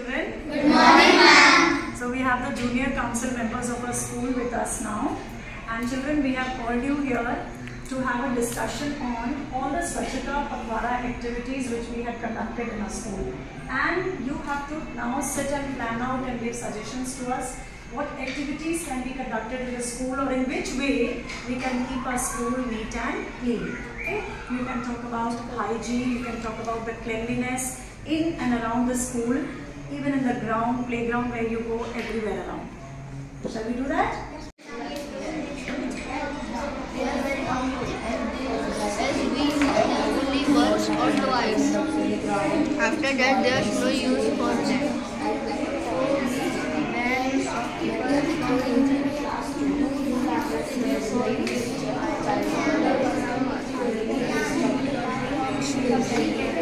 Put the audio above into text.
children? Good morning, ma'am. So we have the junior council members of our school with us now. And children, we have called you here to have a discussion on all the Swachhata Pakhwara activities which we had conducted in our school. And you have to now sit and plan out and give suggestions to us what activities can be conducted in the school or in which way we can keep our school neat and clean. Okay? You can talk about hygiene, you can talk about the cleanliness in and around the school, even in the ground, playground where you go, everywhere around. Shall we do that? Only once or twice. After that, there's no use for them. Thank you.